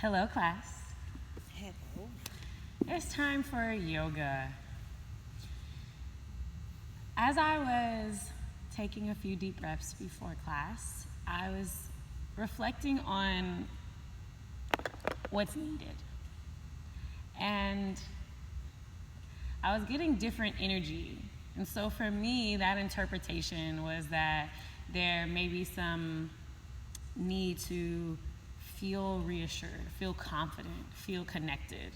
Hello, class. Hello. It's time for yoga. As I was taking a few deep breaths before class, I was reflecting on what's needed. And I was getting different energy. And so for me, that interpretation was that there may be some need to feel reassured, feel confident, feel connected.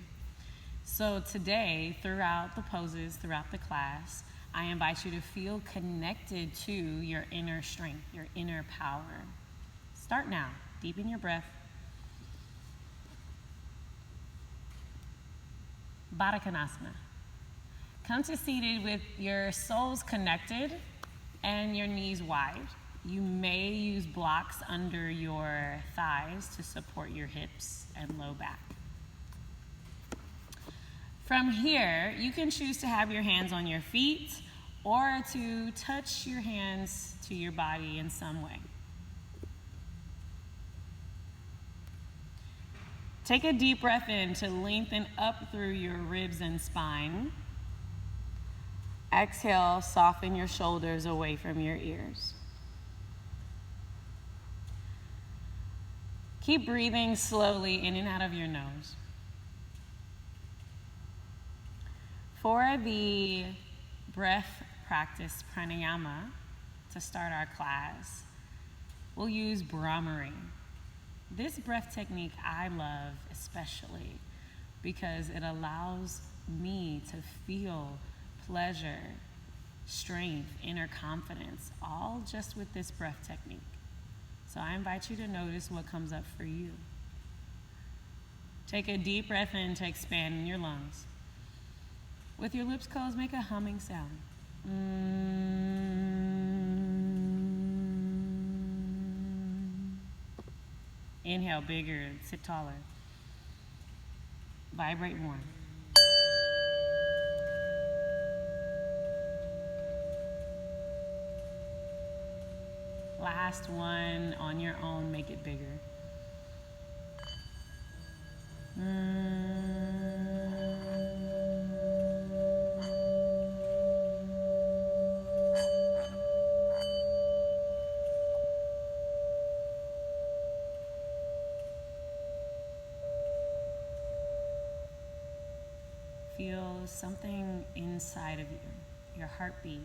So today, throughout the poses, throughout the class, I invite you to feel connected to your inner strength, your inner power. Start now. Deepen your breath. Baddha Konasana. Come to seated with your soles connected and your knees wide. You may use blocks under your thighs to support your hips and low back. From here, you can choose to have your hands on your feet or to touch your hands to your body in some way. Take a deep breath in to lengthen up through your ribs and spine. Exhale, soften your shoulders away from your ears. Keep breathing slowly in and out of your nose. For the breath practice pranayama, to start our class, we'll use Brahmari. This breath technique I love especially because it allows me to feel pleasure, strength, inner confidence, all just with this breath technique. So I invite you to notice what comes up for you. Take a deep breath in to expand in your lungs. With your lips closed, make a humming sound. Inhale bigger, sit taller. Vibrate more. Last one, on your own, make it bigger. Feel something inside of you, your heartbeat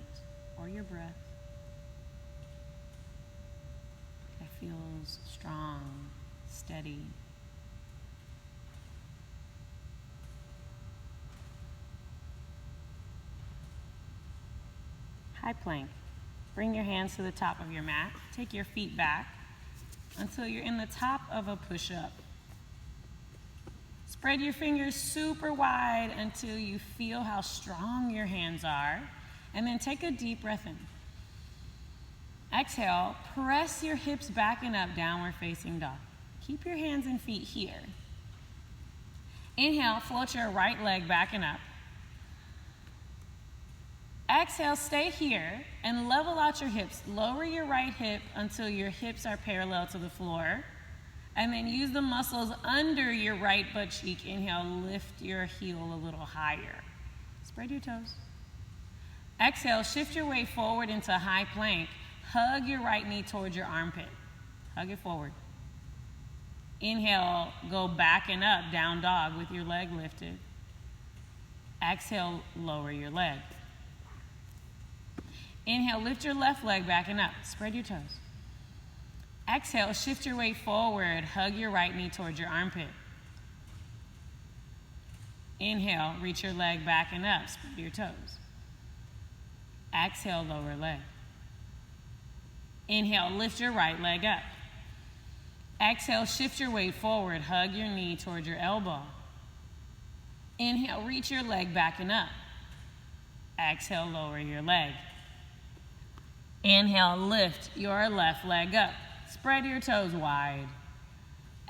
or your breath. Feels strong, steady. High plank. Bring your hands to the top of your mat. Take your feet back until you're in the top of a push-up. Spread your fingers super wide until you feel how strong your hands are, and then take a deep breath in. Exhale, press your hips back and up, downward facing dog. Keep your hands and feet here. Inhale, float your right leg back and up. Exhale, stay here and level out your hips. Lower your right hip until your hips are parallel to the floor. And then use the muscles under your right butt cheek. Inhale, lift your heel a little higher. Spread your toes. Exhale, shift your weight forward into high plank. Hug your right knee towards your armpit. Hug it forward. Inhale, go back and up, down dog with your leg lifted. Exhale, lower your leg. Inhale, lift your left leg back and up. Spread your toes. Exhale, shift your weight forward. Hug your right knee towards your armpit. Inhale, reach your leg back and up. Spread your toes. Exhale, lower leg. Inhale, lift your right leg up. Exhale, shift your weight forward. Hug your knee towards your elbow. Inhale, reach your leg back and up. Exhale, lower your leg. Inhale, lift your left leg up. Spread your toes wide.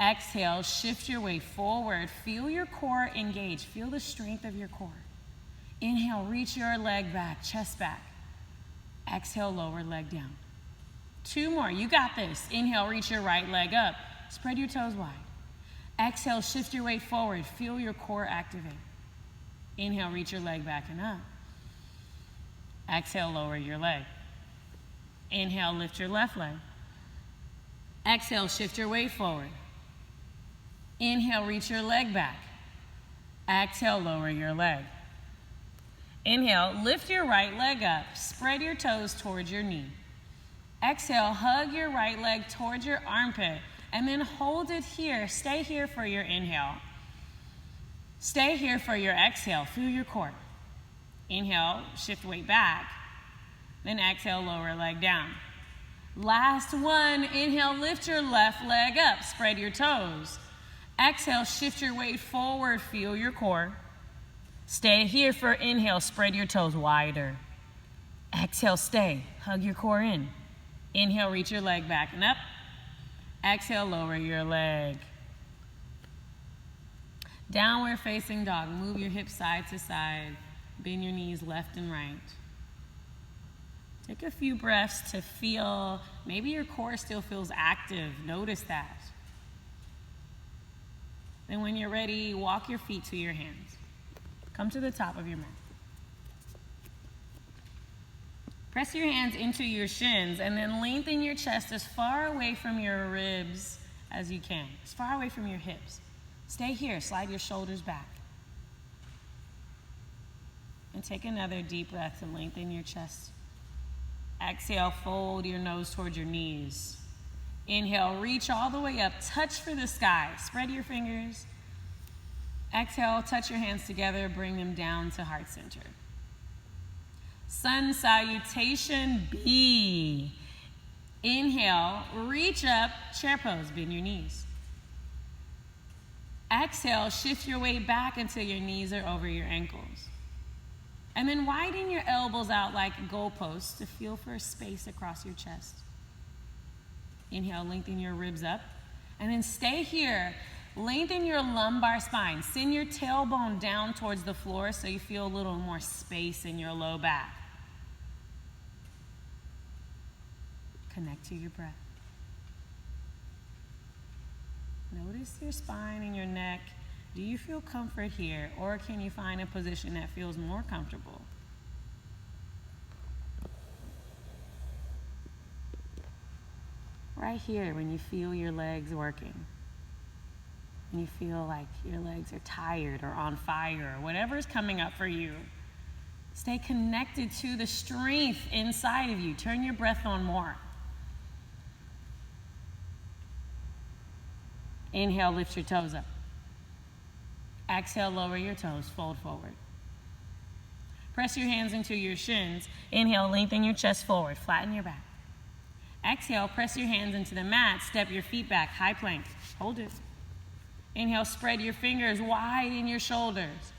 Exhale, shift your weight forward. Feel your core engage. Feel the strength of your core. Inhale, reach your leg back, chest back. Exhale, lower leg down. 2 more, you got this. Inhale, reach your right leg up. Spread your toes wide. Exhale, shift your weight forward. Feel your core activate. Inhale, reach your leg back and up. Exhale, lower your leg. Inhale, lift your left leg. Exhale, shift your weight forward. Inhale, reach your leg back. Exhale, lower your leg. Inhale, lift your right leg up. Spread your toes towards your knee. Exhale, hug your right leg towards your armpit, and then hold it here. Stay here for your inhale. Stay here for your exhale. Feel your core. Inhale, shift weight back. Then exhale, lower leg down. Last one. Inhale, lift your left leg up. Spread your toes. Exhale, shift your weight forward. Feel your core. Stay here for inhale. Spread your toes wider. Exhale, stay. Hug your core in. Inhale, reach your leg back and up. Exhale, lower your leg. Downward facing dog. Move your hips side to side. Bend your knees left and right. Take a few breaths to feel, maybe your core still feels active. Notice that. Then when you're ready, walk your feet to your hands. Come to the top of your mat. Press your hands into your shins and then lengthen your chest as far away from your ribs as you can, as far away from your hips. Stay here, slide your shoulders back. And take another deep breath to lengthen your chest. Exhale, fold your nose towards your knees. Inhale, reach all the way up, touch for the sky. Spread your fingers. Exhale, touch your hands together, bring them down to heart center. Sun salutation B. Inhale, reach up, chair pose, bend your knees. Exhale, shift your weight back until your knees are over your ankles. And then widen your elbows out like goalposts to feel for space across your chest. Inhale, lengthen your ribs up. And then stay here. Lengthen your lumbar spine. Send your tailbone down towards the floor so you feel a little more space in your low back. Connect to your breath. Notice your spine and your neck. Do you feel comfort here, or can you find a position that feels more comfortable? Right here, when you feel your legs working, and you feel like your legs are tired or on fire, or whatever is coming up for you, stay connected to the strength inside of you. Turn your breath on more. Inhale, lift your toes up. Exhale, lower your toes, fold forward. Press your hands into your shins. Inhale, lengthen your chest forward, flatten your back. Exhale, press your hands into the mat, step your feet back, high plank. Hold it. Inhale, spread your fingers, widen your shoulders.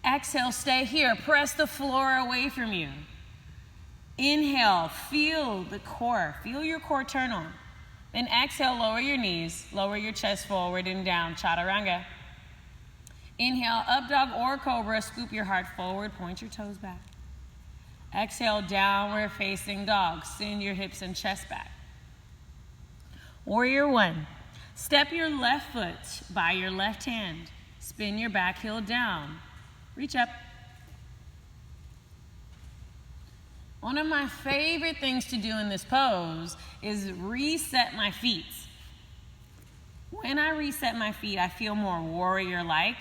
Exhale, stay here, press the floor away from you. Inhale, feel the core, feel your core turn on. Then exhale, lower your knees, lower your chest forward and down, chaturanga. Inhale, up dog or cobra, scoop your heart forward, point your toes back. Exhale, downward facing dog, send your hips and chest back. Warrior one, step your left foot by your left hand, spin your back heel down, reach up. One of my favorite things to do in this pose is reset my feet. When I reset my feet, I feel more warrior-like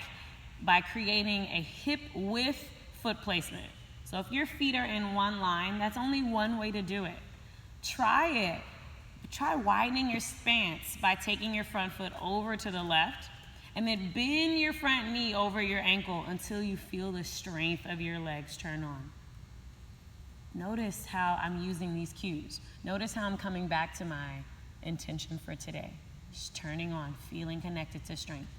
by creating a hip width foot placement. So if your feet are in one line, that's only one way to do it. Try it. Try widening your stance by taking your front foot over to the left and then bend your front knee over your ankle until you feel the strength of your legs turn on. Notice how I'm using these cues. Notice how I'm coming back to my intention for today. Just turning on, feeling connected to strength.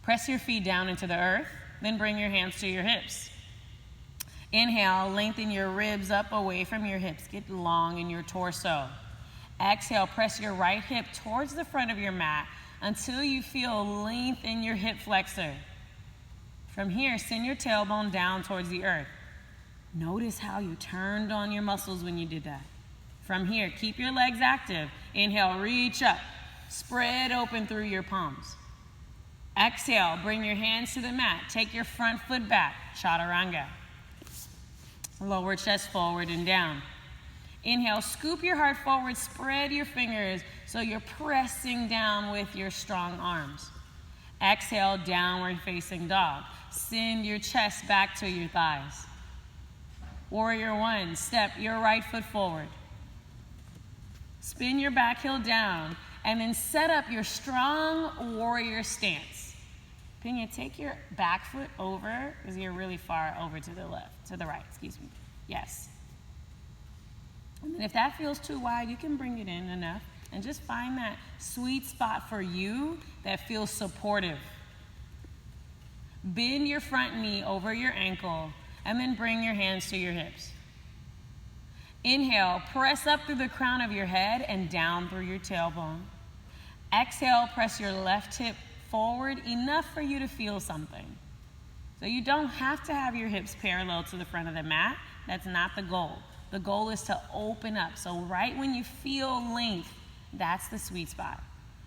Press your feet down into the earth, then bring your hands to your hips. Inhale, lengthen your ribs up away from your hips. Get long in your torso. Exhale, press your right hip towards the front of your mat until you feel length in your hip flexor. From here, send your tailbone down towards the earth. Notice how you turned on your muscles when you did that. From here, keep your legs active. Inhale, reach up. Spread open through your palms. Exhale, bring your hands to the mat. Take your front foot back, chaturanga. Lower chest forward and down. Inhale, scoop your heart forward, spread your fingers so you're pressing down with your strong arms. Exhale, downward facing dog. Send your chest back to your thighs. Warrior one, step your right foot forward. Spin your back heel down and then set up your strong warrior stance. Pena, take your back foot over because you're really far over to the right, excuse me. Yes. And then if that feels too wide, you can bring it in enough and just find that sweet spot for you that feels supportive. Bend your front knee over your ankle and then bring your hands to your hips. Inhale, press up through the crown of your head and down through your tailbone. Exhale, press your left hip forward enough for you to feel something. So you don't have to have your hips parallel to the front of the mat. That's not the goal. The goal is to open up. So right when you feel length, that's the sweet spot.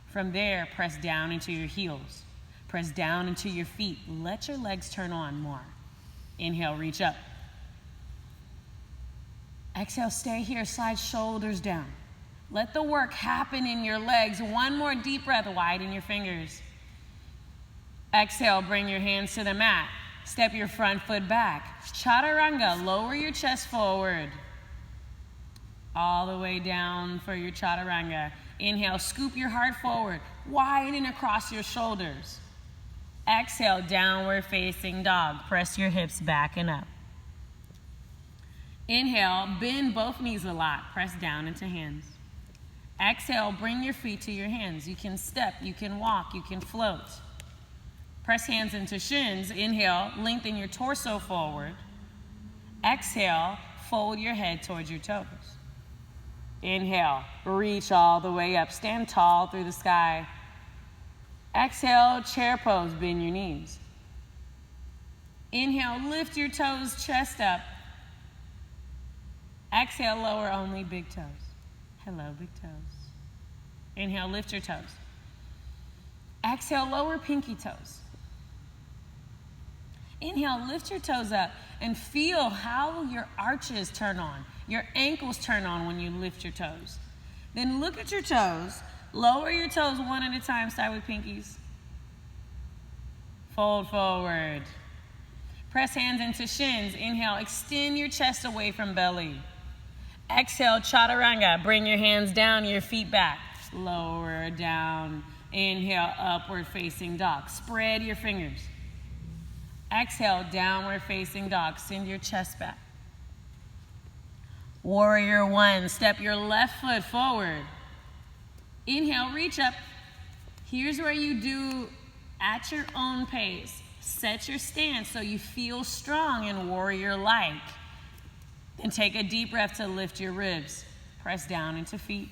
From there, press down into your heels. Press down into your feet. Let your legs turn on more. Inhale, reach up. Exhale, stay here, slide shoulders down. Let the work happen in your legs. One more deep breath, widen your fingers. Exhale, bring your hands to the mat. Step your front foot back. Chaturanga, lower your chest forward. All the way down for your chaturanga. Inhale, scoop your heart forward. Widen across your shoulders. Exhale, downward facing dog. Press your hips back and up. Inhale, bend both knees a lot. Press down into hands. Exhale, bring your feet to your hands. You can step, you can walk, you can float. Press hands into shins. Inhale, lengthen your torso forward. Exhale, fold your head towards your toes. Inhale, reach all the way up. Stand tall through the sky. Exhale, chair pose, bend your knees. Inhale, lift your toes, chest up. Exhale, lower only big toes. Hello, big toes. Inhale, lift your toes. Exhale, lower pinky toes. Inhale, lift your toes up and feel how your arches turn on. Your ankles turn on when you lift your toes. Then look at your toes. Lower your toes one at a time. Start with pinkies. Fold forward. Press hands into shins. Inhale, extend your chest away from belly. Exhale, chaturanga. Bring your hands down, your feet back. Lower down. Inhale, upward facing dog. Spread your fingers. Exhale, downward facing dog. Send your chest back. Warrior one, step your left foot forward. Inhale, reach up. Here's where you do at your own pace. Set your stance so you feel strong and warrior-like. Then take a deep breath to lift your ribs. Press down into feet.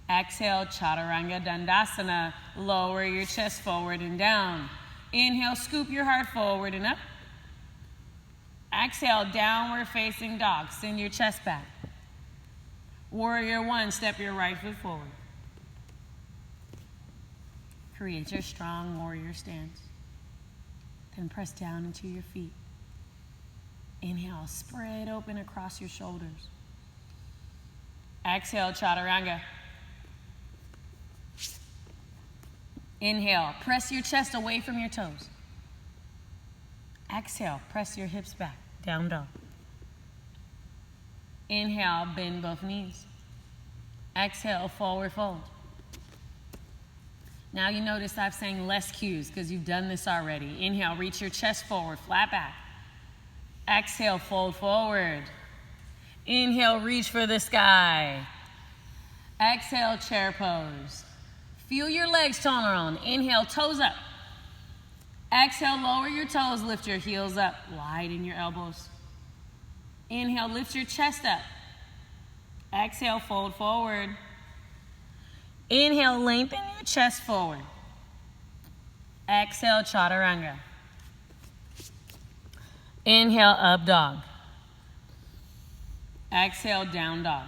Exhale, chaturanga dandasana. Lower your chest forward and down. Inhale, scoop your heart forward and up. Exhale, downward facing dog. Send your chest back. Warrior one, step your right foot forward. Create your strong warrior stance. Then press down into your feet. Inhale, spread open across your shoulders. Exhale, chaturanga. Inhale, press your chest away from your toes. Exhale, press your hips back, down dog. Inhale, bend both knees. Exhale, forward fold. Now you notice I'm saying less cues because you've done this already. Inhale, reach your chest forward, flat back. Exhale, fold forward. Inhale, reach for the sky. Exhale, chair pose. Feel your legs turn on. Inhale, toes up. Exhale, lower your toes, lift your heels up, widen your elbows. Inhale, lift your chest up. Exhale, fold forward. Inhale, lengthen your chest forward. Exhale, chaturanga. Inhale, up dog. Exhale, down dog.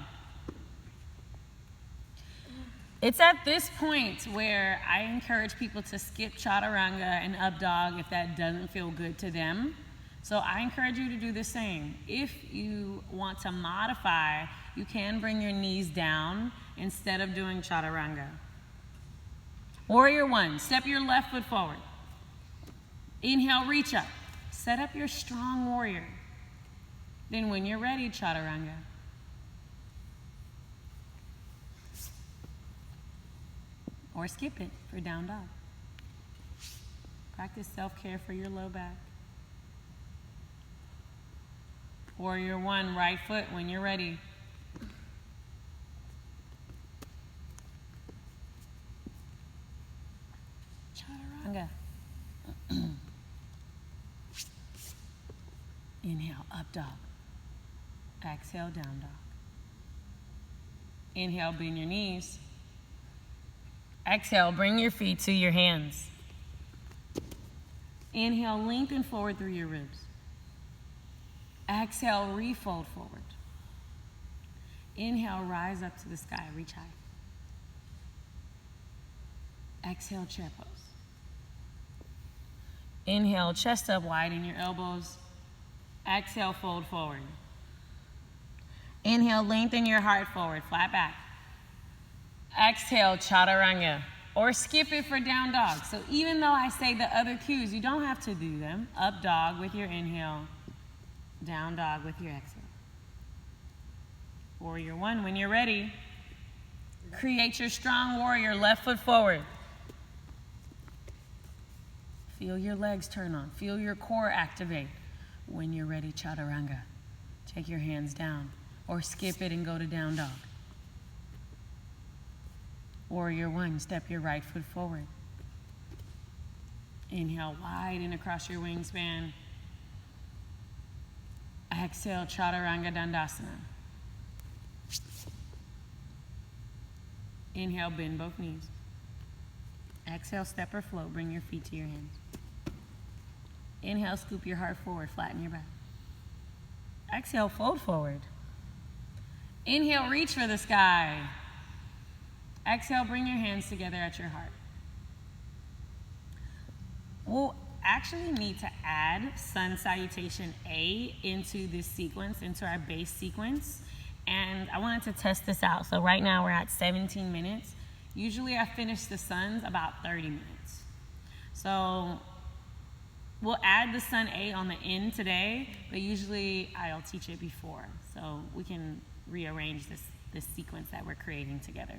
It's at this point where I encourage people to skip chaturanga and up dog if that doesn't feel good to them. So I encourage you to do the same. If you want to modify, you can bring your knees down instead of doing chaturanga. Warrior one, step your left foot forward. Inhale, reach up. Set up your strong warrior. Then when you're ready, chaturanga. Or skip it for down dog. Practice self-care for your low back. Warrior one, right foot when you're ready. Chaturanga. Inhale, up dog. Exhale, down dog. Inhale, bend your knees. Exhale, bring your feet to your hands. Inhale, lengthen forward through your ribs. Exhale, refold forward. Inhale, rise up to the sky, reach high. Exhale, chair pose. Inhale, chest up, widen your elbows. Exhale, fold forward. Inhale, lengthen your heart forward, flat back. Exhale, chaturanga, or skip it for down dog. So even though I say the other cues, you don't have to do them. Up dog with your inhale, down dog with your exhale. Warrior one, when you're ready, create your strong warrior, left foot forward. Feel your legs turn on. Feel your core activate. When you're ready, chaturanga. Take your hands down or skip it and go to down dog. Warrior one, step your right foot forward. Inhale, widen across your wingspan. Exhale, chaturanga dandasana. Inhale, bend both knees. Exhale, step or float, bring your feet to your hands. Inhale, scoop your heart forward, flatten your back. Exhale, fold forward. Inhale, reach for the sky. Exhale, bring your hands together at your heart. We'll actually need to add sun salutation A into this sequence, into our base sequence. And I wanted to test this out. So right now we're at 17 minutes. Usually I finish the suns about 30 minutes. So we'll add the sun A on the end today, but usually I'll teach it before. So we can rearrange this sequence that we're creating together.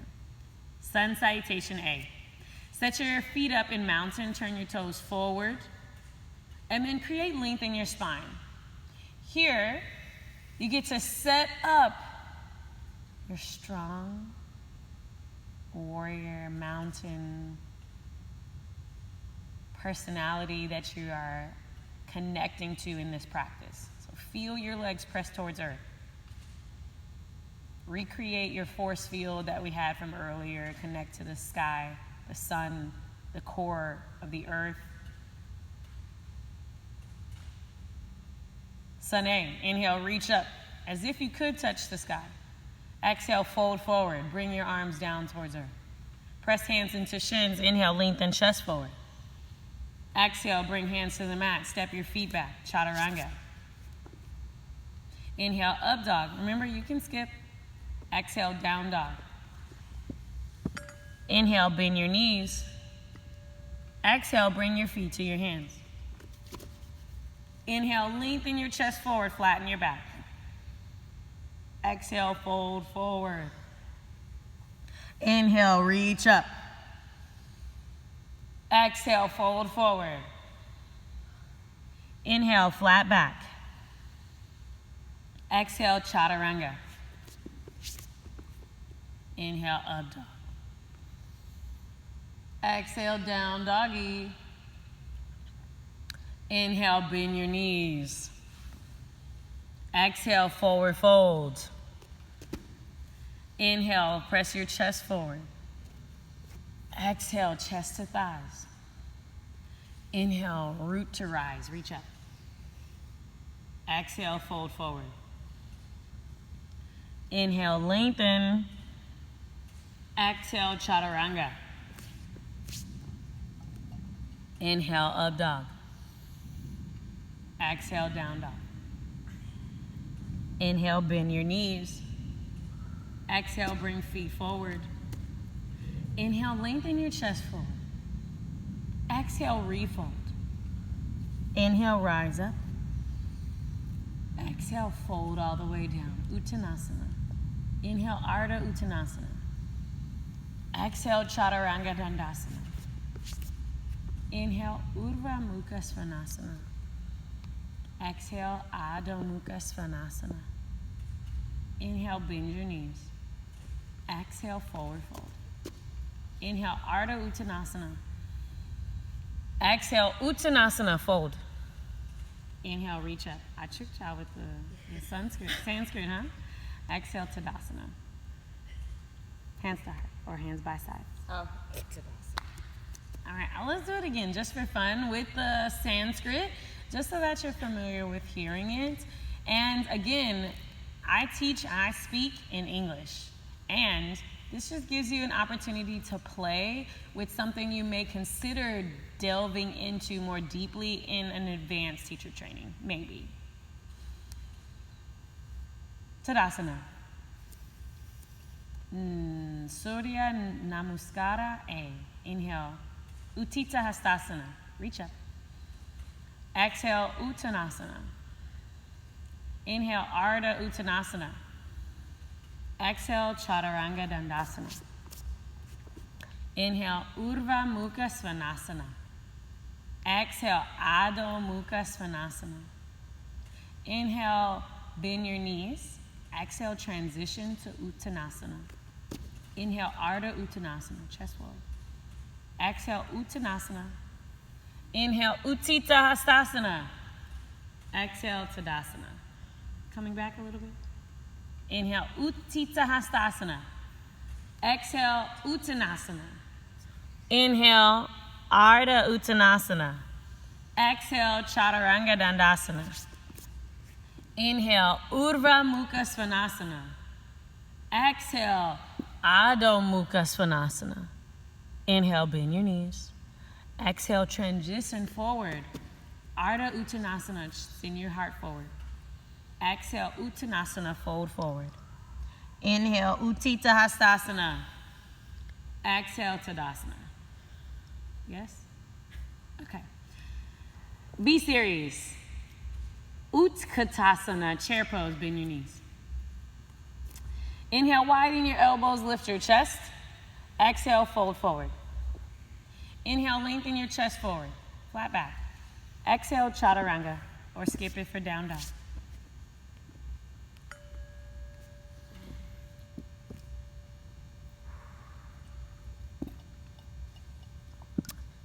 Sun salutation A. Set your feet up in mountain, turn your toes forward, and then create length in your spine. Here, you get to set up your strong warrior, mountain personality that you are connecting to in this practice. So feel your legs press towards earth. Recreate your force field that we had from earlier. Connect to the sky, the sun, the core of the earth. Sun A, inhale, reach up as if you could touch the sky. Exhale, fold forward. Bring your arms down towards earth. Press hands into shins. Inhale, lengthen chest forward. Exhale, bring hands to the mat. Step your feet back. Chaturanga. Inhale, up dog. Remember, you can skip. Exhale, down dog. Inhale, bend your knees. Exhale, bring your feet to your hands. Inhale, lengthen your chest forward, flatten your back. Exhale, fold forward. Inhale, reach up. Exhale, fold forward. Inhale, flat back. Exhale, chaturanga. Inhale, up dog. Exhale, down doggy. Inhale, bend your knees. Exhale, forward fold. Inhale, press your chest forward. Exhale, chest to thighs. Inhale, root to rise, reach up. Exhale, fold forward. Inhale, lengthen. Exhale, chaturanga. Inhale, up dog. Exhale, down dog. Inhale, bend your knees. Exhale, bring feet forward. Inhale, lengthen your chest forward. Exhale, refold. Inhale, rise up. Exhale, fold all the way down. Uttanasana. Inhale, Ardha Uttanasana. Exhale, Chaturanga Dandasana. Inhale, Urdhva Mukha Svanasana. Exhale, Adho Mukha Svanasana. Inhale, bend your knees. Exhale, forward fold. Inhale, Ardha Uttanasana. Exhale, Uttanasana, fold. Inhale, reach up. I tricked y'all with the Sanskrit, huh? Exhale, Tadasana. Hands to heart, or hands by side. Oh, Tadasana. All right, let's do it again just for fun with the Sanskrit, just so that you're familiar with hearing it. And again, I speak in English. And this just gives you an opportunity to play with something you may consider delving into more deeply in an advanced teacher training, maybe. Tadasana. Surya Namaskara A. Inhale. Utthita Hastasana. Reach up. Exhale, Uttanasana. Inhale, Ardha Uttanasana. Exhale, Chaturanga Dandasana. Inhale, Urdhva Mukha Svanasana. Exhale, Adho Mukha Svanasana. Inhale, bend your knees. Exhale, transition to Uttanasana. Inhale, Ardha Uttanasana, chest forward. Exhale, Uttanasana. Inhale, Utthita Hastasana. Exhale, Tadasana. Coming back a little bit. Inhale, Utthita Hastasana. Exhale, Uttanasana. Inhale, Ardha Uttanasana. Exhale, Chaturanga Dandasana. Inhale, Urdhva Mukha Svanasana. Exhale, Adho Mukha Svanasana. Inhale, bend your knees. Exhale, transition forward. Ardha Uttanasana, send your heart forward. Exhale, Uttanasana, fold forward. Inhale, Utthita Hastasana. Exhale, Tadasana. Yes? Okay. B series. Utkatasana, chair pose, bend your knees. Inhale, widen your elbows, lift your chest. Exhale, fold forward. Inhale, lengthen your chest forward, flat back. Exhale, Chaturanga, or skip it for down dog.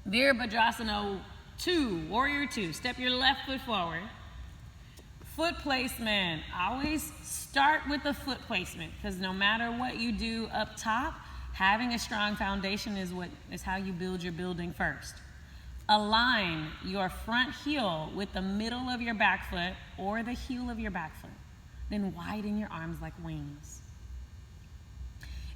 Virabhadrasana 2, Warrior 2. Step your left foot forward. Foot placement. Always start with the foot placement, because no matter what you do up top, having a strong foundation is how you build your building first. Align your front heel with the middle of your back foot or the heel of your back foot. Then widen your arms like wings.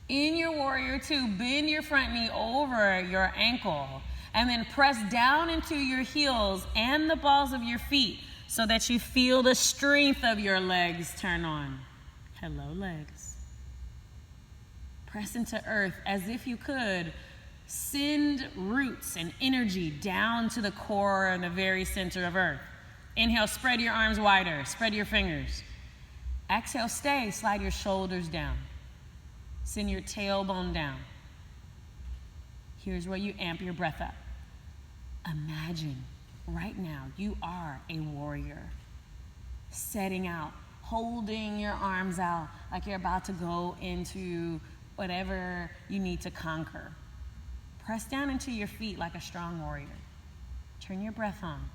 In your Warrior 2, bend your front knee over your ankle and then press down into your heels and the balls of your feet so that you feel the strength of your legs turn on. Hello, legs. Press into earth as if you could. Send roots and energy down to the core and the very center of earth. Inhale, spread your arms wider, spread your fingers. Exhale, stay, slide your shoulders down. Send your tailbone down. Here's where you amp your breath up. Imagine right now you are a warrior, setting out, holding your arms out like you're about to go into whatever you need to conquer. Press down into your feet like a strong warrior. Turn your breath on.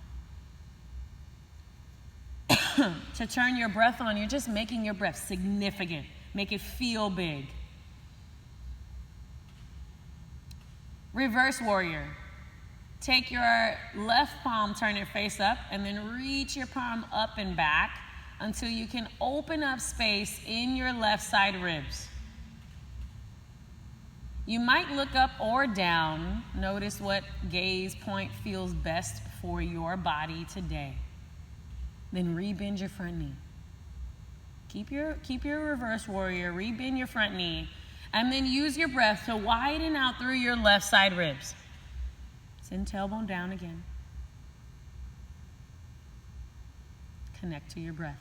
To turn your breath on, you're just making your breath significant. Make it feel big. Reverse warrior. Take your left palm, turn your face up, and then reach your palm up and back until you can open up space in your left side ribs. You might look up or down. Notice what gaze point feels best for your body today. Then rebend your front knee. Keep your reverse warrior, rebend your front knee, and then use your breath to widen out through your left side ribs. Send tailbone down again. Connect to your breath.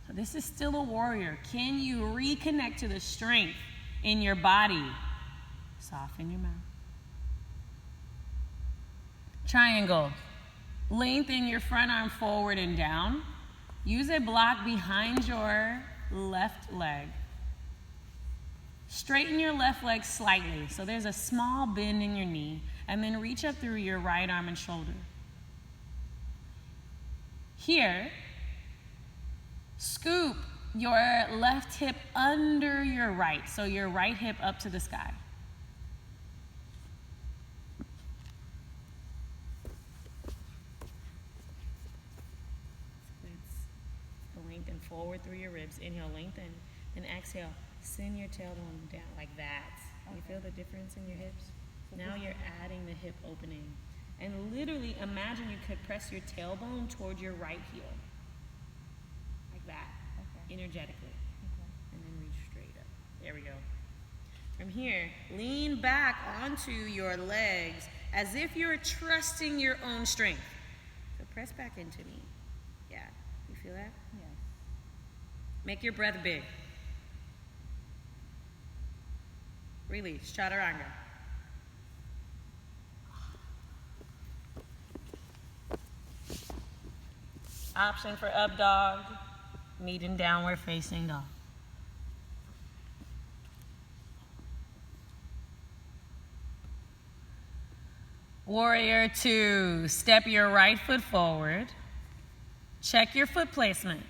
So this is still a warrior. Can you reconnect to the strength in your body? Soften your mouth. Triangle. Lengthen your front arm forward and down. Use a block behind your left leg. Straighten your left leg slightly, so there's a small bend in your knee, and then reach up through your right arm and shoulder. Here, scoop your left hip under your right, so your right hip up to the sky. Lengthen forward through your ribs. Inhale, lengthen. Then exhale, send your tailbone down like that. Okay. You feel the difference in your hips? Now you're adding the hip opening. And literally imagine you could press your tailbone toward your right heel. Like that. Okay. Energetically. Okay. And then reach straight up. There we go. From here, lean back onto your legs as if you're trusting your own strength. So press back into me. Yeah. You feel that? Yes. Make your breath big. Release. Chaturanga. Option for up dog, meet in downward facing dog. Warrior 2, step your right foot forward. Check your foot placement.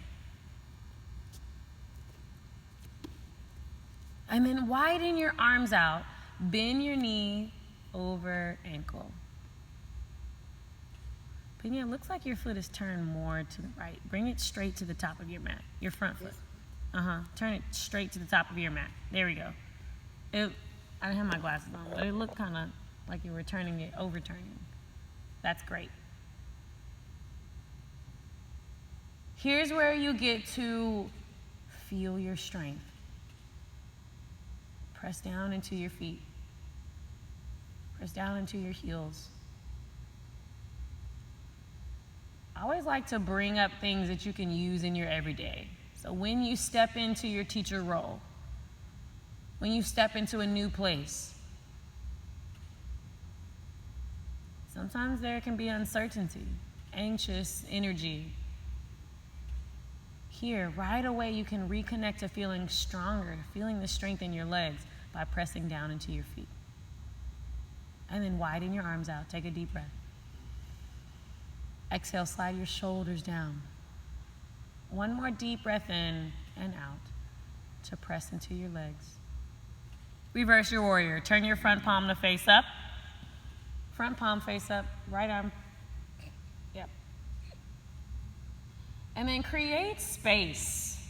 And then widen your arms out. Bend your knee over ankle. Pena, it looks like your foot is turned more to the right. Bring it straight to the top of your mat, your front foot. Turn it straight to the top of your mat. There we go. I don't have my glasses on, but it looked kind of like you were turning it, overturning. That's great. Here's where you get to feel your strength. Press down into your feet. Press down into your heels. I always like to bring up things that you can use in your everyday. So when you step into your teacher role, when you step into a new place, sometimes there can be uncertainty, anxious energy. Here, right away, you can reconnect to feeling stronger, feeling the strength in your legs by pressing down into your feet. And then widen your arms out. Take a deep breath. Exhale, slide your shoulders down. One more deep breath in and out to press into your legs. Reverse your warrior. Turn your front palm to face up. Front palm face up, right arm. Yep. And then create space.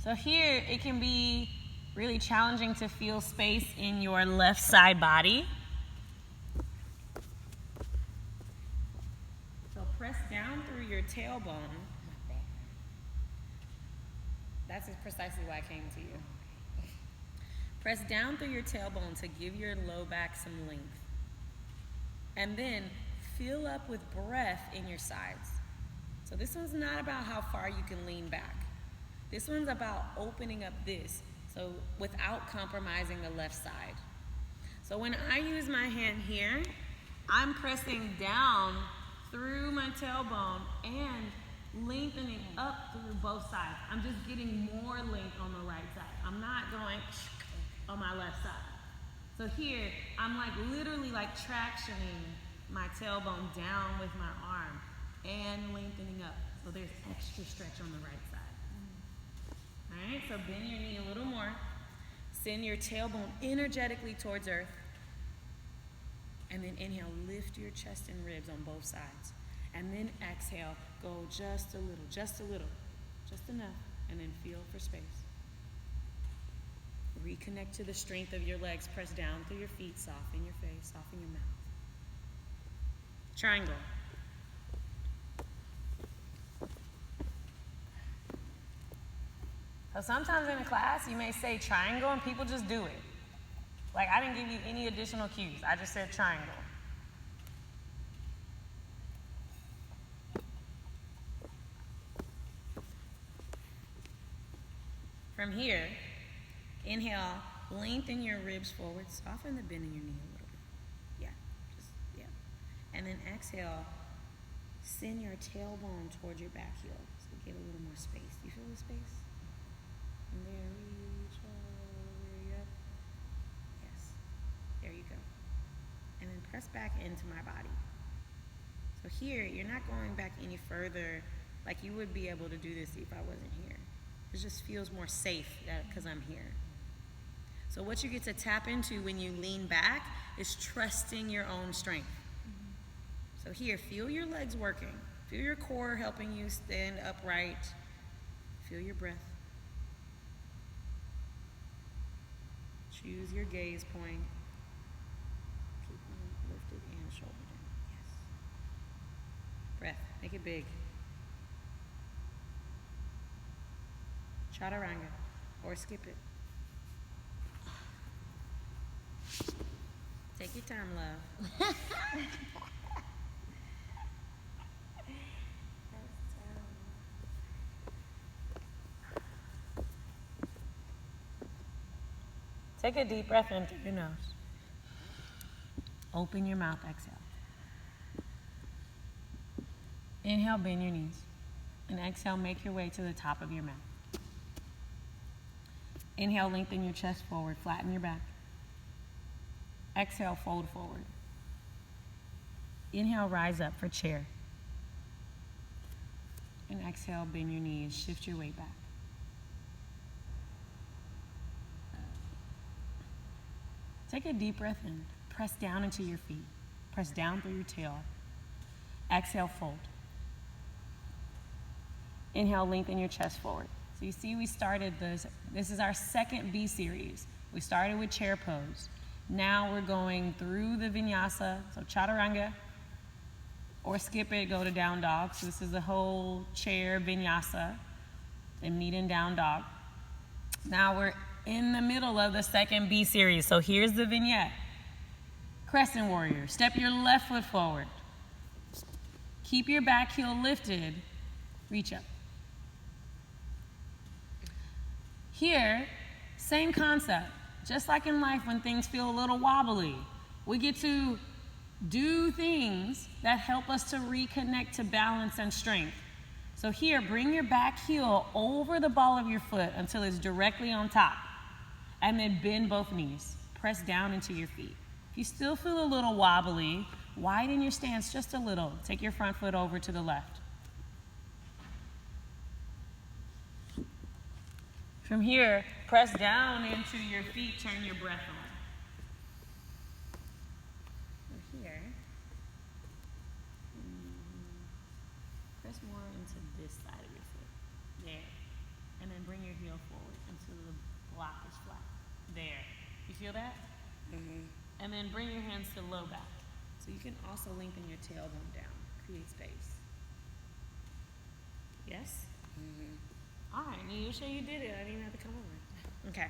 So here, it can be really challenging to feel space in your left side body. So press down through your tailbone. That's precisely why I came to you. Press down through your tailbone to give your low back some length. And then fill up with breath in your sides. So this one's not about how far you can lean back. This one's about opening up this, so without compromising the left side. So when I use my hand here, I'm pressing down through my tailbone and lengthening up through both sides. I'm just getting more length on the right side. I'm not going on my left side. So here, I'm like literally like tractioning my tailbone down with my arm and lengthening up. So there's extra stretch on the right side. All right, so bend your knee a little more. Send your tailbone energetically towards earth. And then inhale, lift your chest and ribs on both sides. And then exhale, go just a little, just enough. And then feel for space. Reconnect to the strength of your legs. Press down through your feet. Soften your face. Soften your mouth. Triangle. So sometimes in a class, you may say triangle and people just do it. Like, I didn't give you any additional cues. I just said triangle. From here, inhale, lengthen your ribs forward, soften the bend in your knee a little bit. Yeah. And then exhale, send your tailbone towards your back heel. So get a little more space. Do you feel the space? And there, reach all the way up. Yes. There you go. And then press back into my body. So here, you're not going back any further like you would be able to do this if I wasn't here. It just feels more safe because I'm here. So what you get to tap into when you lean back is trusting your own strength. So here, feel your legs working. Feel your core helping you stand upright. Feel your breath. Choose your gaze point. Keep them lifted and shoulder down. Yes. Breath, make it big. Chaturanga, or skip it. Take your time, love. Take a deep breath in through your nose. Open your mouth, exhale. Inhale, bend your knees. And exhale, make your way to the top of your mat. Inhale, lengthen your chest forward, flatten your back. Exhale, fold forward. Inhale, rise up for chair. And exhale, bend your knees, shift your weight back. Take a deep breath in. Press down into your feet. Press down through your tail. Exhale, fold. Inhale, lengthen your chest forward. So you see we started this. This is our second B series. We started with chair pose. Now we're going through the Vinyasa, so Chaturanga, or skip it, go to down dog. So this is the whole chair Vinyasa and meet in down dog. Now we're in the middle of the second B series. So here's the vignette. Crescent warrior. Step your left foot forward. Keep your back heel lifted. Reach up. Here, same concept. Just like in life when things feel a little wobbly, we get to do things that help us to reconnect to balance and strength. So here, bring your back heel over the ball of your foot until it's directly on top. And then bend both knees. Press down into your feet. If you still feel a little wobbly, widen your stance just a little. Take your front foot over to the left. From here, press down into your feet, turn your breath on. From here, press more into this side of your foot. There. And then bring your heel forward until the block is flat. There. You feel that? Mm-hmm. And then bring your hands to low back. So you can also lengthen your tailbone down. Create space. Yes? Mm-hmm. All right, Niyusha, you did it. I didn't even have to come over. Okay.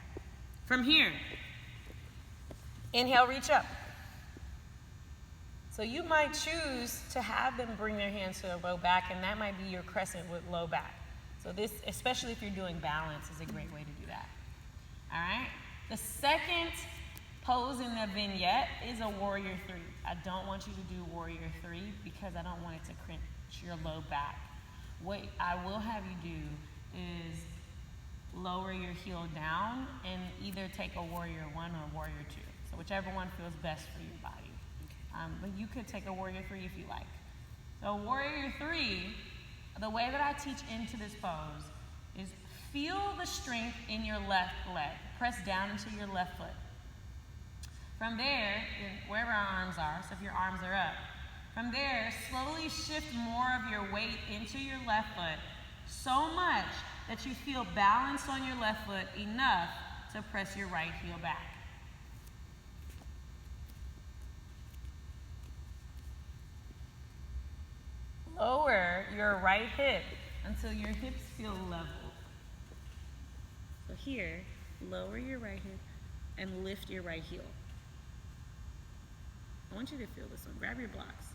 From here, inhale, reach up. So you might choose to have them bring their hands to a low back, and that might be your crescent with low back. So this, especially if you're doing balance, is a great way to do that. All right? The second pose in the vignette is a warrior three. I don't want you to do warrior three because I don't want it to cringe your low back. What I will have you do is lower your heel down and either take a warrior one or a warrior two. So whichever one feels best for your body. But you could take a warrior three if you like. So warrior three, the way that I teach into this pose is feel the strength in your left leg. Press down into your left foot. From there, wherever our arms are, so if your arms are up, from there, slowly shift more of your weight into your left foot so much that you feel balanced on your left foot enough to press your right heel back. Lower your right hip until your hips feel level. So here, lower your right hip and lift your right heel. I want you to feel this one. Grab your blocks.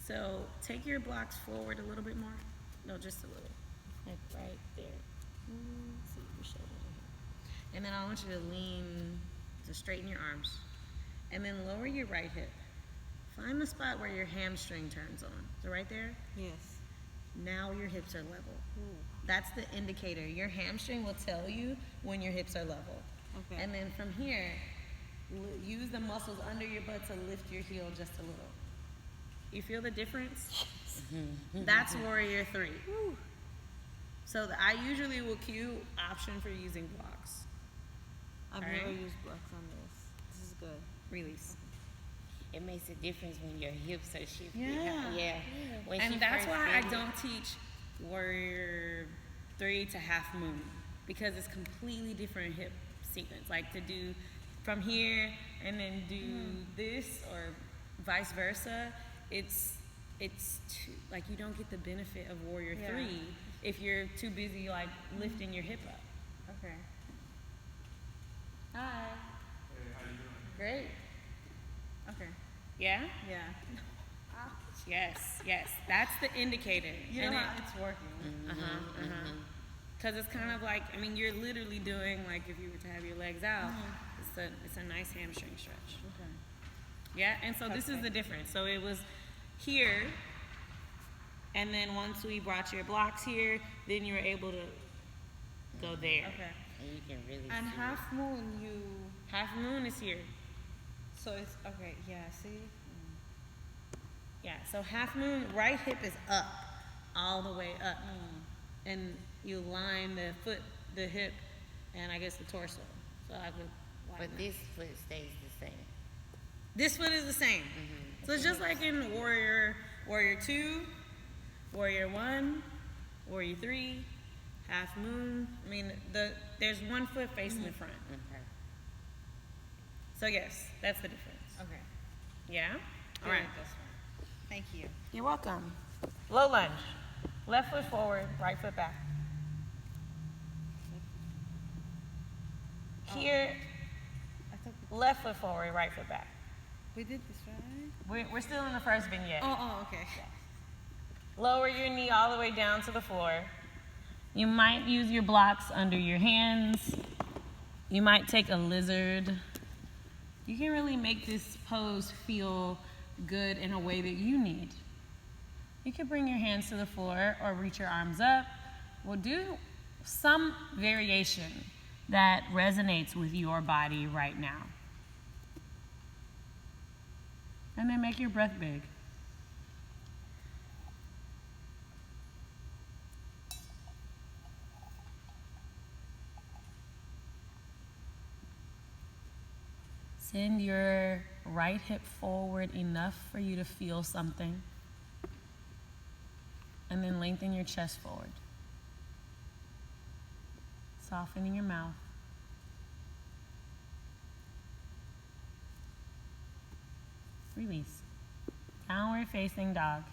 So take your blocks forward a little bit more. No, just a little. Like right there. See your shoulder. And then I want you to lean, to straighten your arms. And then lower your right hip. Find the spot where your hamstring turns on. So right there? Yes. Now your hips are level. Ooh. That's the indicator. Your hamstring will tell you when your hips are level. Okay. And then from here, use the muscles under your butt to lift your heel just a little. You feel the difference? Yes. That's warrior 3. Woo. So I usually will cue option for using blocks. I've never used blocks on this. This is good. Release. It makes a difference when your hips are shifted. Yeah. When and that's why I started- don't teach warrior 3 to half moon, because it's completely different hip sequence. Like to do from here and then do this or vice versa. It's too, like you don't get the benefit of warrior 3 if you're too busy like lifting your hip up. Okay. Hi. Hey, how you doing? Great. Okay. Yeah? Yeah. Yes. That's the indicator. You know how it's working. Because it's kind of like, I mean, you're literally doing like if you were to have your legs out, it's a nice hamstring stretch. Okay. Yeah, and so this is the difference. So it was here, and then once we brought your blocks here, then you were able to go there. Okay. And you can really And see half moon, you. Half moon is here. So it's okay. Yeah. See. Yeah, so half moon, right hip is up, all the way up. And you line the foot, the hip, and I guess the torso. So I would But this foot stays the same. This foot is the same. So it's just like in warrior 2, warrior 1, warrior 3, half moon. I mean, there's one foot facing the front. Okay. So yes, that's the difference. Okay. Yeah? Good All right. with this one. Thank you. You're welcome. Low lunge. Left foot forward, right foot back. Here, I thought left foot forward, right foot back. we did this right. We're still in the first vignette. Oh, okay. Lower your knee all the way down to the floor. You might use your blocks under your hands. You might take a lizard. You can really make this pose feel good in a way that you need. You can bring your hands to the floor or reach your arms up. We'll do some variation that resonates with your body right now. And then make your breath big. Send your right hip forward enough for you to feel something. And then lengthen your chest forward. Softening your mouth. Release. Downward facing dog.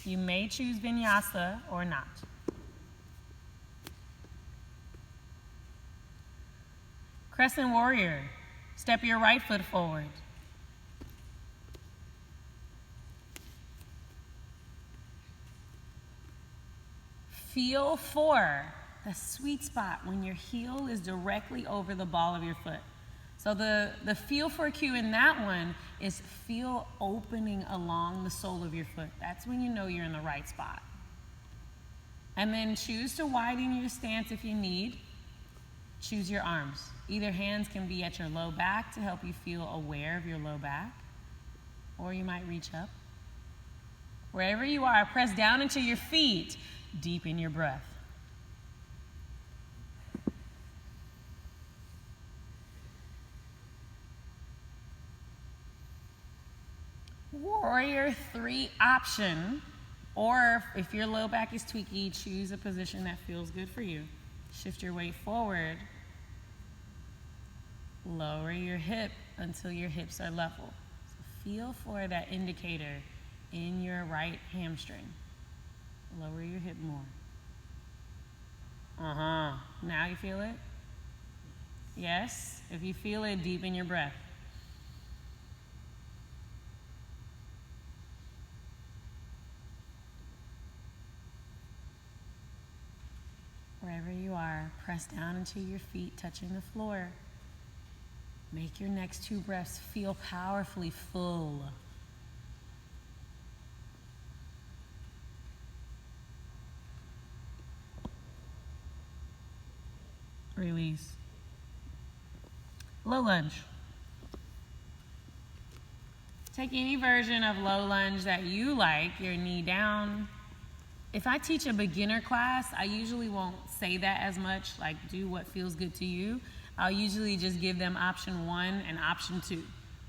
You may choose Vinyasa or not. Crescent warrior. Step your right foot forward. Feel for the sweet spot when your heel is directly over the ball of your foot. So the feel for cue in that one is feel opening along the sole of your foot. That's when you know you're in the right spot. And then choose to widen your stance if you need. Choose your arms. Either hands can be at your low back to help you feel aware of your low back, or you might reach up. Wherever you are, press down into your feet. Deepen your breath. Warrior 3 option Or if your low back is tweaky, choose a position that feels good for you. Shift your weight forward. Lower your hip until your hips are level. So feel for that indicator in your right hamstring. Lower your hip more. Now you feel it? Yes? If you feel it, deepen your breath. Wherever you are, press down into your feet, touching the floor. Make your next 2 breaths feel powerfully full. Release. Low lunge. Take any version of low lunge that you like, your knee down. If I teach a beginner class, I usually won't say that as much, like do what feels good to you. I'll usually just give them option 1 and option 2.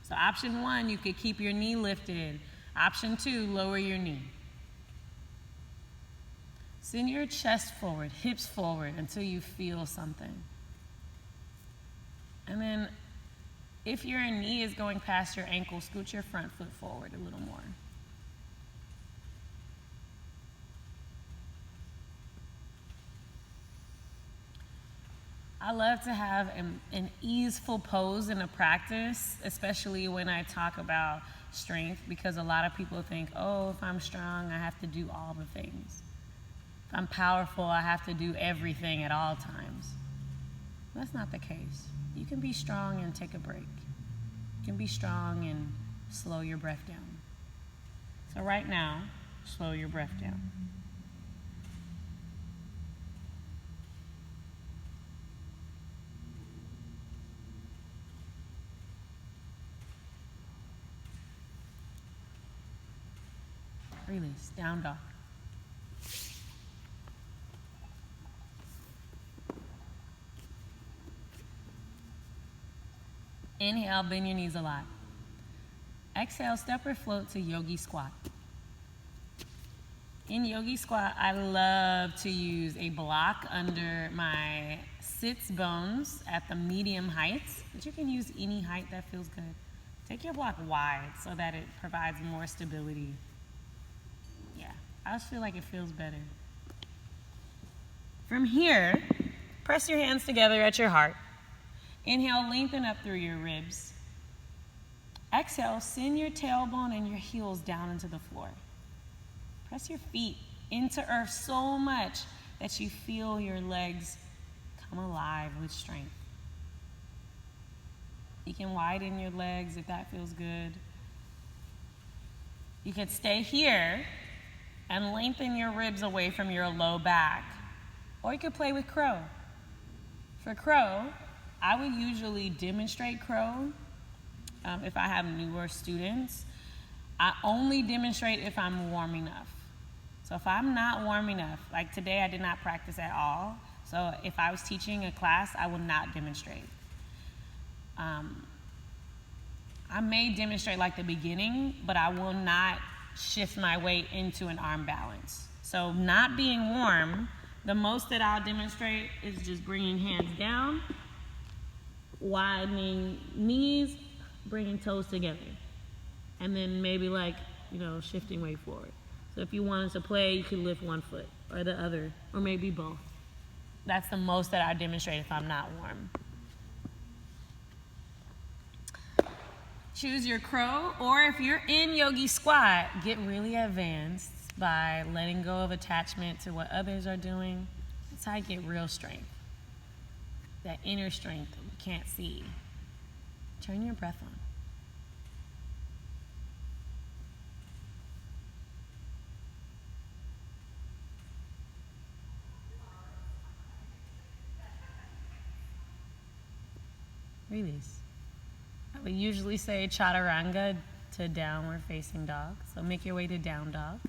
So option 1, you could keep your knee lifted. Option 2, lower your knee. Send your chest forward, hips forward until you feel something. And then if your knee is going past your ankle, scoot your front foot forward a little more. I love to have an easeful pose in a practice, especially when I talk about strength, because a lot of people think, oh, if I'm strong, I have to do all the things. If I'm powerful, I have to do everything at all times. That's not the case. You can be strong and take a break. You can be strong and slow your breath down. So right now, slow your breath down. Release, down dog. Inhale, bend your knees a lot. Exhale, step or float to yogi squat. In yogi squat, I love to use a block under my sits bones at the medium height, but you can use any height that feels good. Take your block wide so that it provides more stability. Yeah, I just feel like it feels better. From here, press your hands together at your heart. Inhale, lengthen up through your ribs. Exhale, send your tailbone and your heels down into the floor. Press your feet into earth so much that you feel your legs come alive with strength. You can widen your legs if that feels good. You could stay here and lengthen your ribs away from your low back. Or you could play with crow. For crow, I would usually demonstrate crow if I have newer students. I only demonstrate if I'm warm enough. So if I'm not warm enough, like today I did not practice at all. So if I was teaching a class, I would not demonstrate. I may demonstrate like the beginning, but I will not shift my weight into an arm balance. So not being warm, the most that I'll demonstrate is just bringing hands down, widening knees, bringing toes together, and then maybe like, shifting weight forward. So if you wanted to play, you could lift one foot or the other, or maybe both. That's the most that I demonstrate if I'm not warm. Choose your crow, or if you're in yogi squat, get really advanced by letting go of attachment to what others are doing. That's how you get real strength. That inner strength that you can't see. Turn your breath on. Release. I would usually say chaturanga to downward facing dog. So make your way to down dog.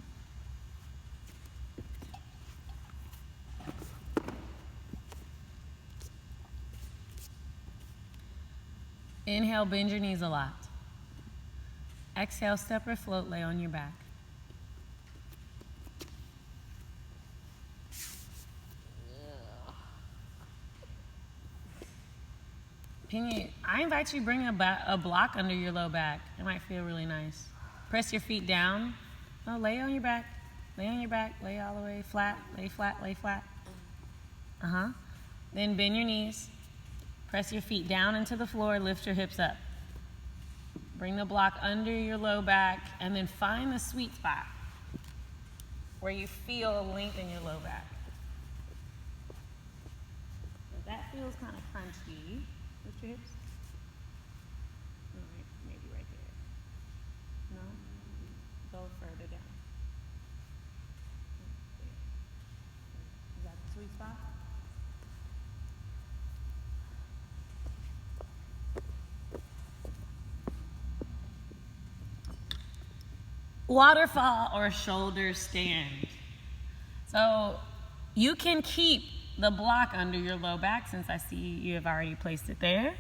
Inhale, bend your knees a lot. Exhale, step or float, lay on your back. I invite you to bring a block under your low back. It might feel really nice. Press your feet down. No, lay on your back. Lay on your back. Lay all the way flat. Lay flat. Lay flat. Then bend your knees. Press your feet down into the floor. Lift your hips up. Bring the block under your low back, and then find the sweet spot where you feel a length in your low back. If that feels kind of crunchy, lift your hips. Maybe right there. No? Go further down. Is that the sweet spot? Waterfall or shoulder stand. So you can keep the block under your low back, since I see you have already placed it there,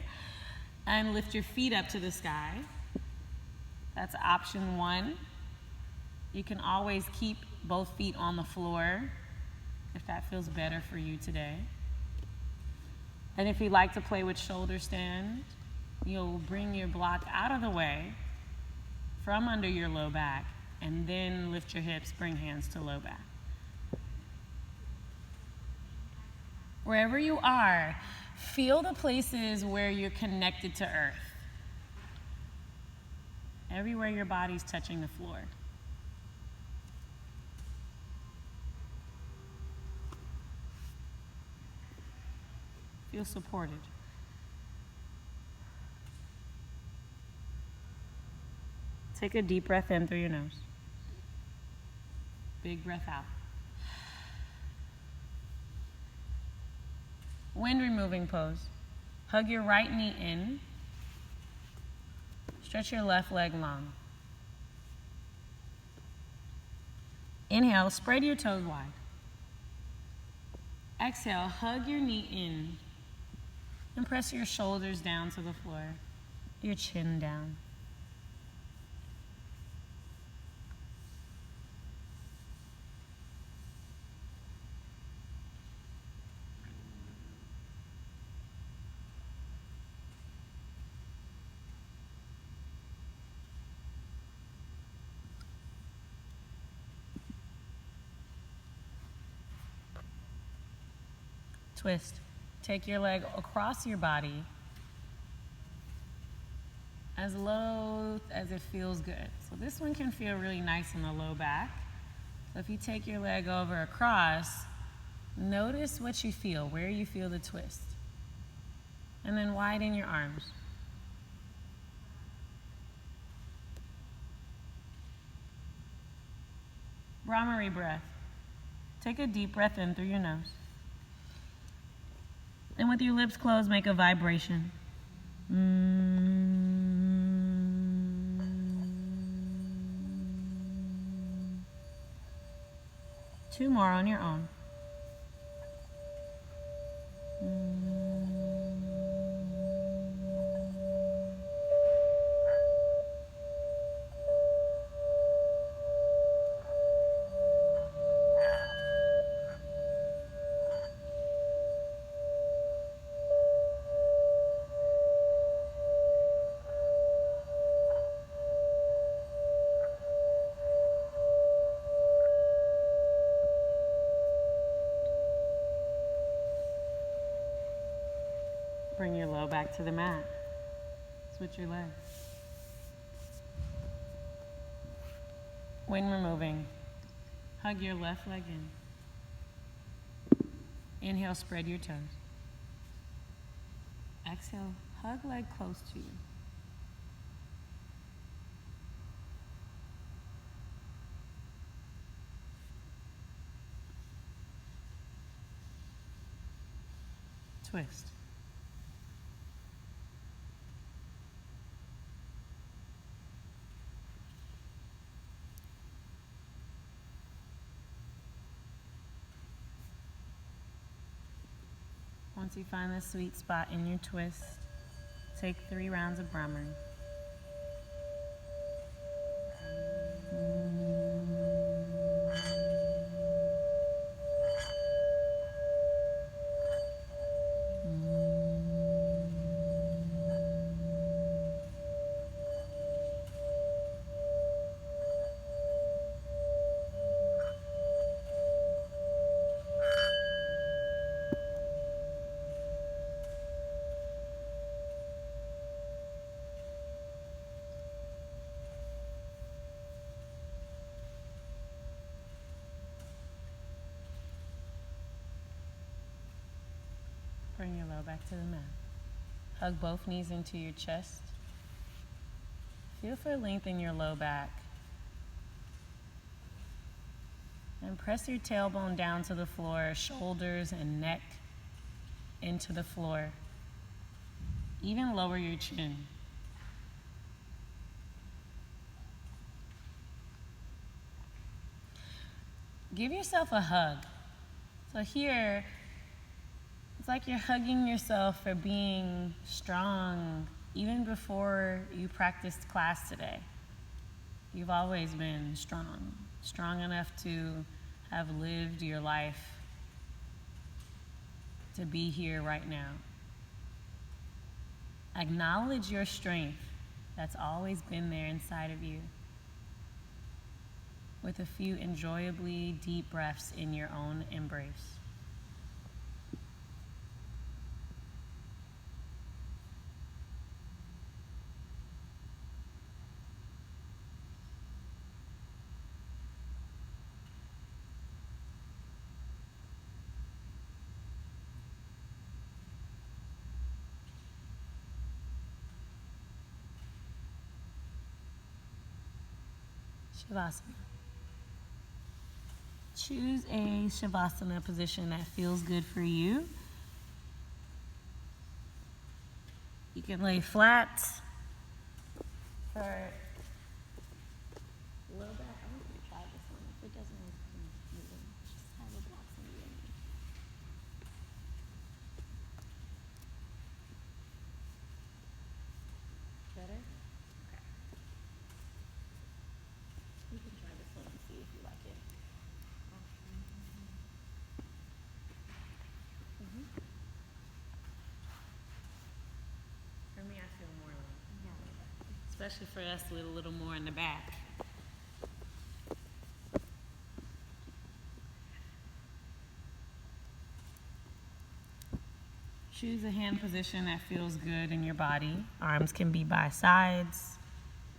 and lift your feet up to the sky. That's option 1. You can always keep both feet on the floor if that feels better for you today. And if you'd like to play with shoulder stand, you'll bring your block out of the way from under your low back, and then lift your hips, bring hands to low back. Wherever you are, feel the places where you're connected to earth. Everywhere your body's touching the floor. Feel supported. Take a deep breath in through your nose. Big breath out. Wind removing pose. Hug your right knee in. Stretch your left leg long. Inhale, spread your toes wide. Exhale, hug your knee in. And press your shoulders down to the floor. Your chin down. Twist. Take your leg across your body as low as it feels good. So this one can feel really nice in the low back. So if you take your leg over across, notice what you feel, where you feel the twist. And then widen your arms. Brahmari breath. Take a deep breath in through your nose. And with your lips closed, make a vibration. 2 more on your own. Bring your low back to the mat. Switch your legs. Wind removing. Hug your left leg in. Inhale, spread your toes. Exhale, hug leg close to you. Twist. Once you find the sweet spot in your twist, take 3 rounds of Brahmari. Bring your low back to the mat. Hug both knees into your chest. Feel for length in your low back. And press your tailbone down to the floor, shoulders and neck into the floor. Even lower your chin. Give yourself a hug. So here, it's like you're hugging yourself for being strong even before you practiced class today. You've always been strong enough to have lived your life, to be here right now. Acknowledge your strength that's always been there inside of you, with a few enjoyably deep breaths in your own embrace. Shavasana. Choose a Shavasana position that feels good for you. You can lay flat for low back. I want you to try this one. If it doesn't work, move it. Just have it blocks in the end. Better? Okay. You can try this one and see if you like it. For me, I feel more like, especially for us with a little more in the back. Choose a hand position that feels good in your body. Arms can be by sides.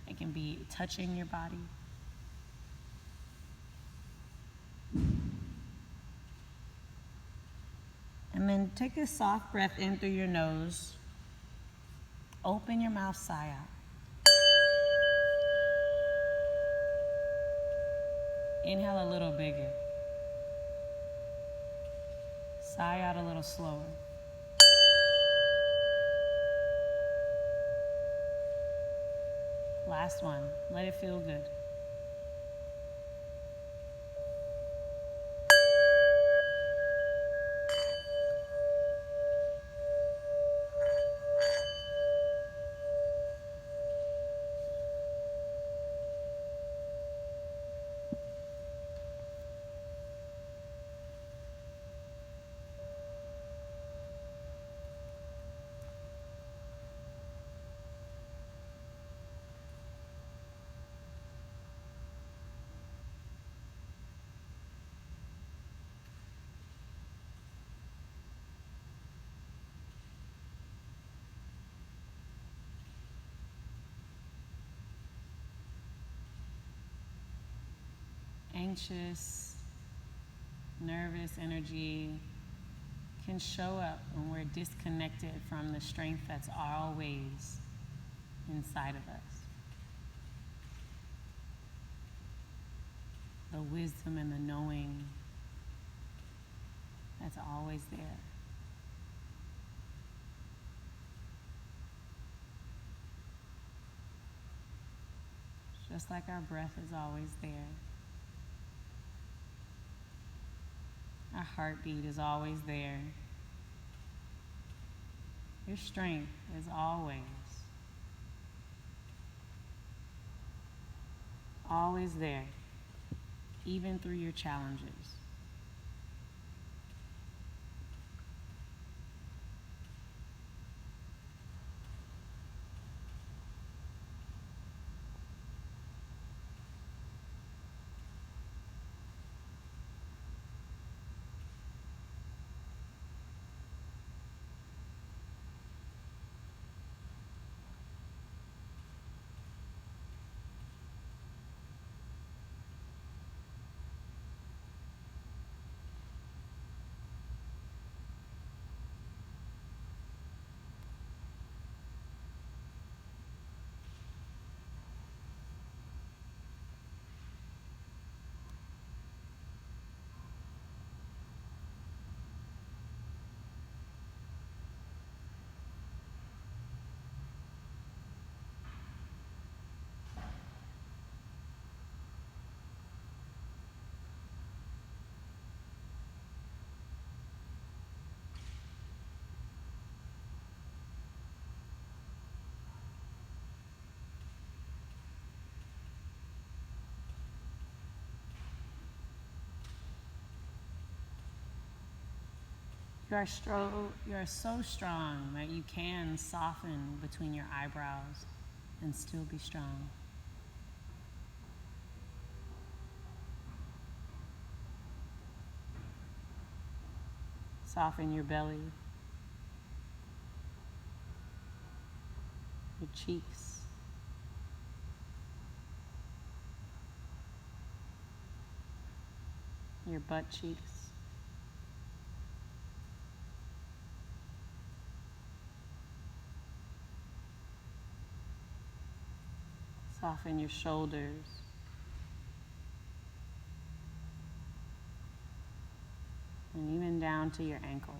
It can be touching your body. And then take a soft breath in through your nose. Open your mouth, sigh out. Inhale a little bigger. Sigh out a little slower. Last one. Let it feel good. Anxious, nervous energy can show up when we're disconnected from the strength that's always inside of us. The wisdom and the knowing that's always there. Just like our breath is always there. Our heartbeat is always there. Your strength is always there, even through your challenges. You are so strong that you can soften between your eyebrows and still be strong. Soften your belly, your cheeks, your butt cheeks. Soften your shoulders. And even down to your ankles.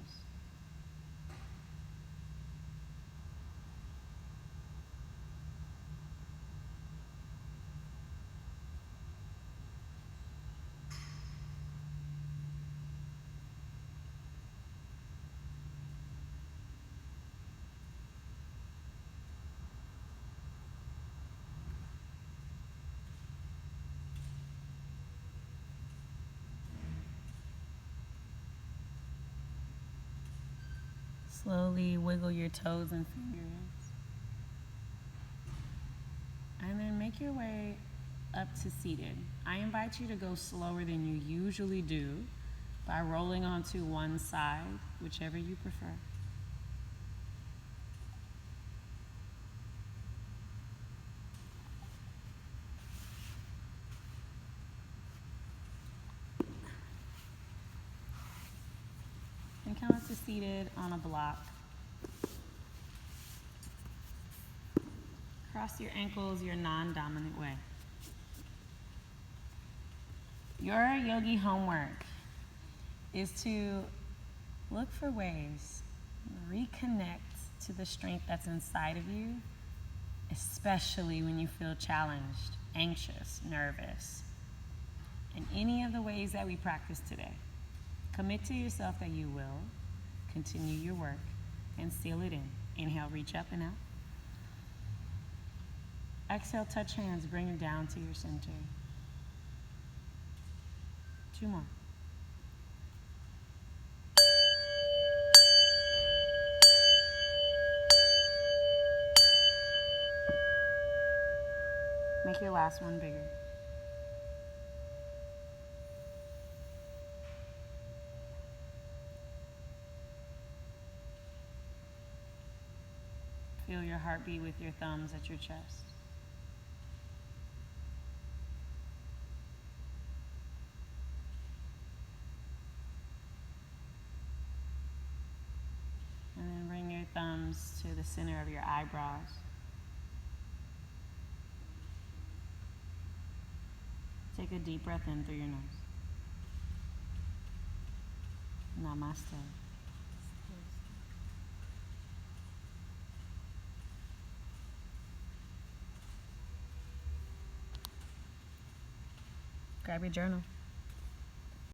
Slowly wiggle your toes and fingers. And then make your way up to seated. I invite you to go slower than you usually do by rolling onto one side, whichever you prefer. And come up to seated on a block. Cross your ankles your non-dominant way. Your yogi homework is to look for ways, reconnect to the strength that's inside of you, especially when you feel challenged, anxious, nervous. In any of the ways that we practice today, commit to yourself that you will continue your work and seal it in. Inhale, reach up and out. Exhale, touch hands, bring it down to your center. 2 more. Make your last one bigger. Feel your heartbeat with your thumbs at your chest. And then bring your thumbs to the center of your eyebrows. Take a deep breath in through your nose. Namaste. Grab your journal.